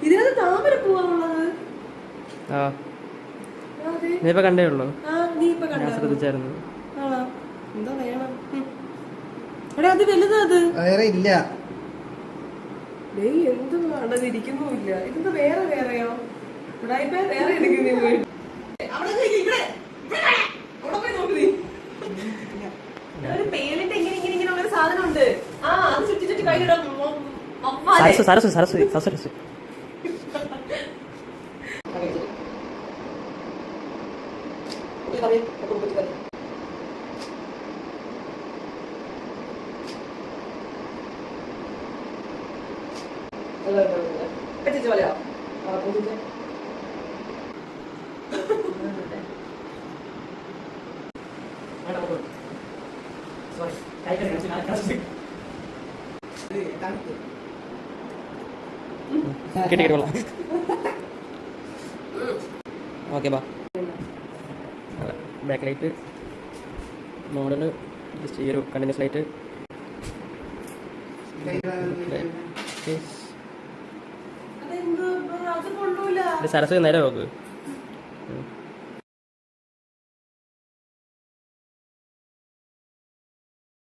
ഇതിനകത്ത് താമര പോവാന്നുള്ളത് നീ ഇപ്പൊ കണ്ടേ ഉള്ളൂ. ഞാൻ ശ്രദ്ധിച്ചായിരുന്നു. എന്താ വേണം? എടാ അത് വലുതാ, അത് വേറെ ഇല്ല. എന്തും ഇരിക്കുന്നുമില്ല. ഇതെന്താ വേറെ വേറെയോ? ഉടായിപ്പ വേറെ എടുക്കുന്നേ പോയി. ഒരു പേലിട്ട് ഇങ്ങനെ ഇങ്ങനെ ഇങ്ങനെ ഉള്ളൊരു സാധനം ഉണ്ട്. അത് ചുറ്റി ചുറ്റി കയ്യിലിടാം. സരസ്വതി സരസ്വതി സരസ്വതി കിട്ടിക്കൊള്ളാം. ഓക്കെ ബാ. ബാക്ക് ലൈറ്റ് മോഡല് ജസ്റ്റ് ഈ ഒരു കണ്ടിന്യൂസ് ലൈറ്റ്. സരസ്വതി നേരെ നോക്ക്.